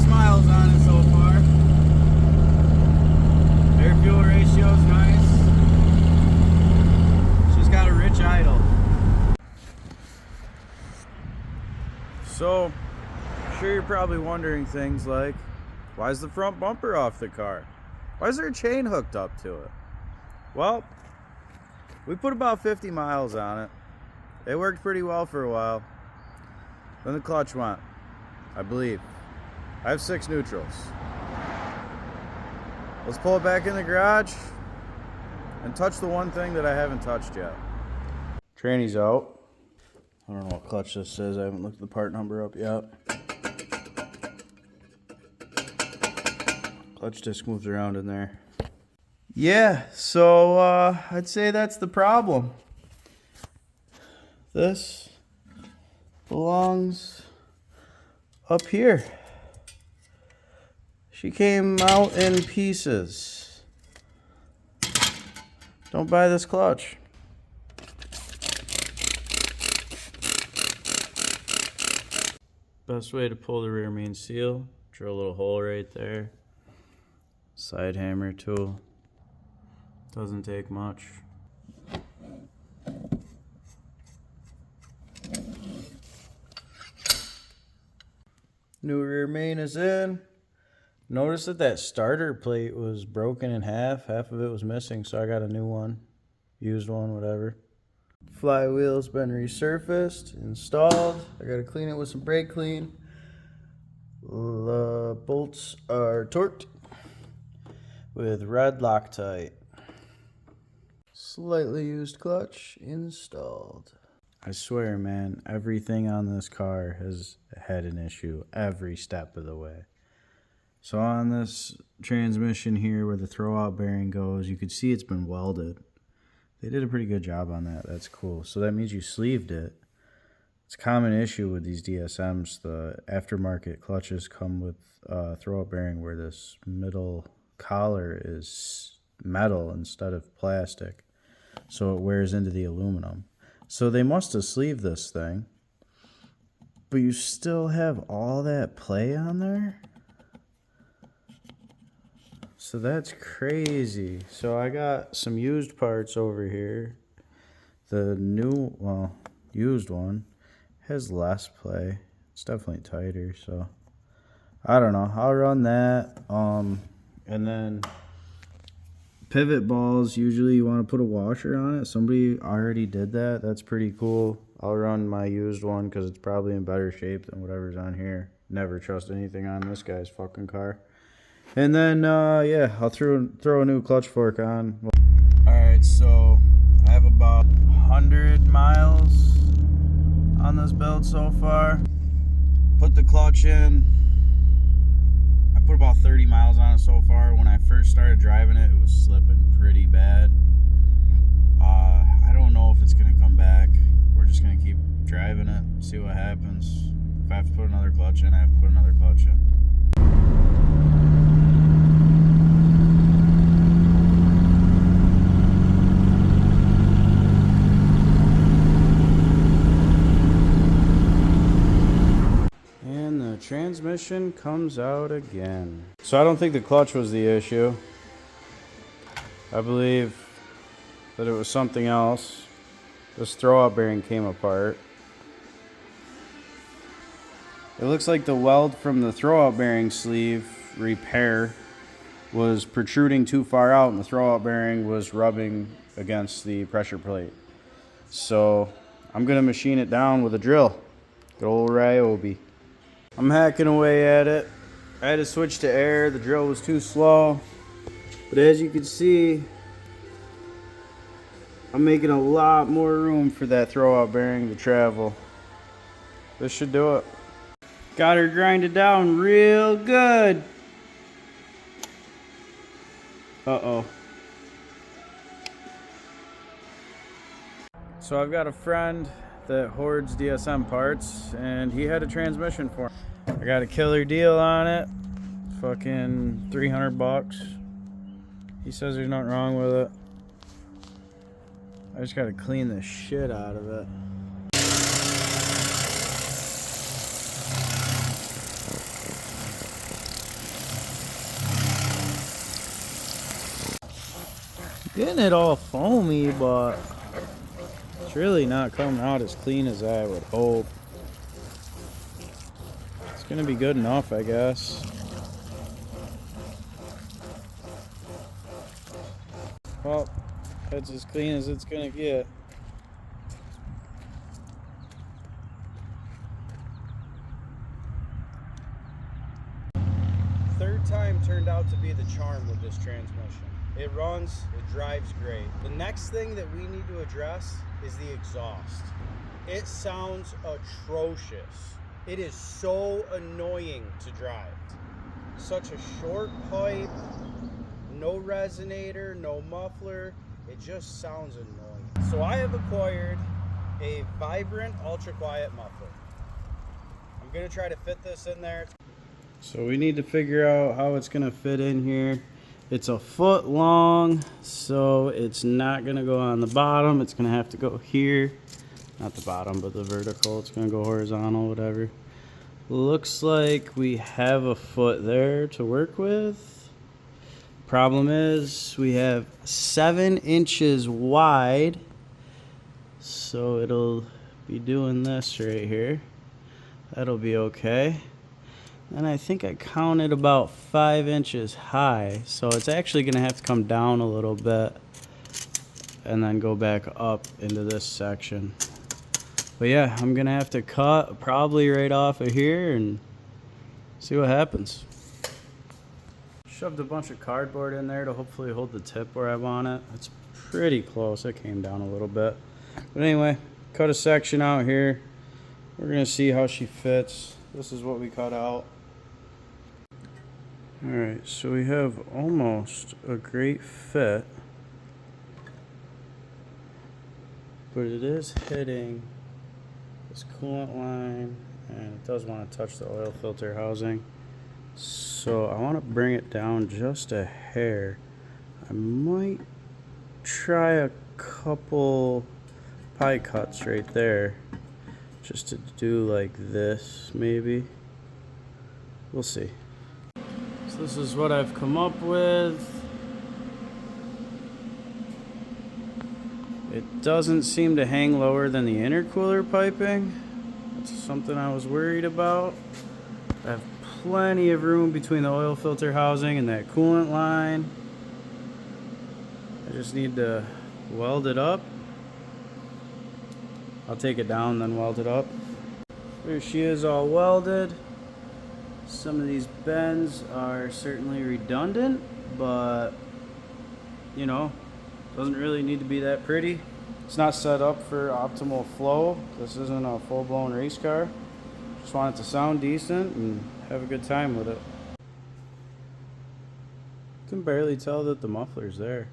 6 miles on it so far. Air fuel ratio is nice. She's got a rich idle. So, I'm sure you're probably wondering things like, why is the front bumper off the car? Why is there a chain hooked up to it? Well, we put about 50 miles on it. It worked pretty well for a while. Then the clutch went, I believe. I have 6 neutrals. Let's pull it back in the garage and touch the one thing that I haven't touched yet. Tranny's out. I don't know what clutch this is. I haven't looked the part number up yet. Clutch disc moves around in there. Yeah, so I'd say that's the problem. This belongs up here. She came out in pieces. Don't buy this clutch. Best way to pull the rear main seal, drill a little hole right there. Side hammer tool. Doesn't take much. New rear main is in. Notice that starter plate was broken in half. Half of it was missing, so I got a new one. Used one, whatever. Flywheel's been resurfaced, installed. I gotta clean it with some brake clean. The bolts are torqued with red Loctite. Slightly used clutch installed. I swear, man, everything on this car has had an issue every step of the way. So on this transmission here where the throwout bearing goes, you could see it's been welded. They did a pretty good job on that. That's cool. So that means you sleeved it. It's a common issue with these DSMs. The aftermarket clutches come with a throwout bearing where this middle collar is metal instead of plastic. So it wears into the aluminum. So they must have sleeved this thing. But you still have all that play on there? So that's crazy. So I got some used parts over here. The new, well, used one has less play. It's definitely tighter, so I don't know. I'll run that. And then pivot balls, usually you want to put a washer on it. Somebody already did that. That's pretty cool. I'll run my used one because it's probably in better shape than whatever's on here. Never trust anything on this guy's fucking car. And then, yeah, I'll throw a new clutch fork on. Alright, so I have about 100 miles on this build so far. Put the clutch in. I put about 30 miles on it so far. When I first started driving it, it was slipping pretty bad. I don't know if it's going to come back. We're just going to keep driving it, see what happens. If I have to put another clutch in, I have to put another clutch in. Transmission comes out again. So I don't think the clutch was the issue. I believe that it was something else. This throwout bearing came apart. It looks like the weld from the throwout bearing sleeve repair was protruding too far out and the throwout bearing was rubbing against the pressure plate. So I'm gonna machine it down with a drill. Good old Ryobi. I'm hacking away at it. I had to switch to air. The drill was too slow. But as you can see, I'm making a lot more room for that throwout bearing to travel. This should do it. Got her grinded down real good. Uh-oh. So I've got a friend that hoards DSM parts, and he had a transmission for me. I got a killer deal on it. Fucking 300 bucks. He says there's nothing wrong with it. I just gotta clean the shit out of it. getting it all foamy, but it's really not coming out as clean as I would hope. It's gonna be good enough, I guess. Well, that's as clean as it's gonna get. Third time turned out to be the charm with this transmission. It runs, it drives great. The next thing that we need to address is the exhaust. It sounds atrocious. It is so annoying to drive. Such a short pipe, no resonator, no muffler. It just sounds annoying. So I have acquired a Vibrant ultra quiet muffler. I'm gonna try to fit this in there. So we need to figure out how it's gonna fit in here. It's a foot long, so it's not gonna go on the bottom. It's gonna have to go here. Not the bottom, but the vertical. It's gonna go horizontal, whatever. Looks like we have a foot there to work with. Problem is, we have 7 inches wide. So it'll be doing this right here. That'll be okay. And I think I counted about 5 inches high. So it's actually gonna have to come down a little bit and then go back up into this section. But yeah, I'm gonna have to cut probably right off of here and see what happens. Shoved a bunch of cardboard in there to hopefully hold the tip where I want it. It's pretty close. It came down a little bit. But anyway, cut a section out here. We're gonna see how she fits. This is what we cut out. Alright, so we have almost a great fit. But it is hitting this coolant line, and it does want to touch the oil filter housing. So I want to bring it down just a hair. I might try a couple pie cuts right there, just to do like this maybe. We'll see. So this is what I've come up with. It doesn't seem to hang lower than the intercooler piping. That's something I was worried about. I have plenty of room between the oil filter housing and that coolant line. I just need to weld it up. I'll take it down, then weld it up. There she is, all welded. Some of these bends are certainly redundant, but you know, doesn't really need to be that pretty. It's not set up for optimal flow. This isn't a full-blown race car. Just want it to sound decent and have a good time with it. Can barely tell that the muffler's there.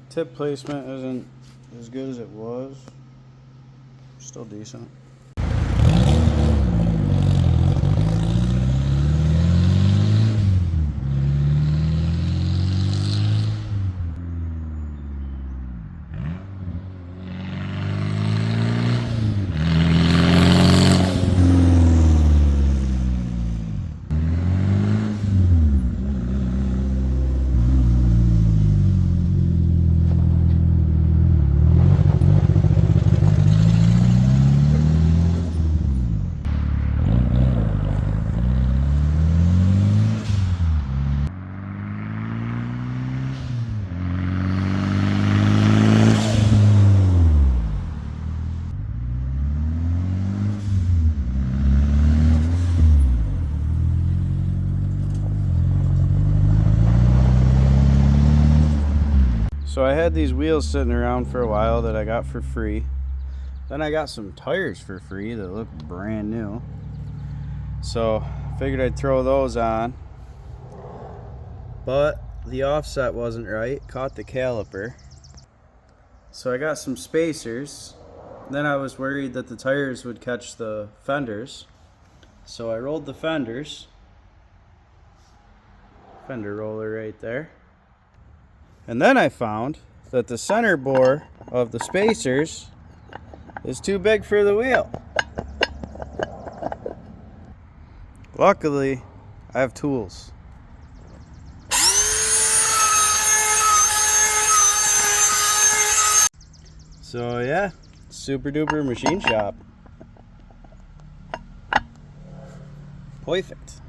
Tip placement isn't as good as it was. Still decent. So I had these wheels sitting around for a while that I got for free. Then I got some tires for free that look brand new. So figured I'd throw those on. But the offset wasn't right, caught the caliper. So I got some spacers. Then I was worried that the tires would catch the fenders. So I rolled the fenders. Fender roller right there. And then I found that the center bore of the spacers is too big for the wheel. Luckily, I have tools. So yeah, super duper machine shop. Perfect.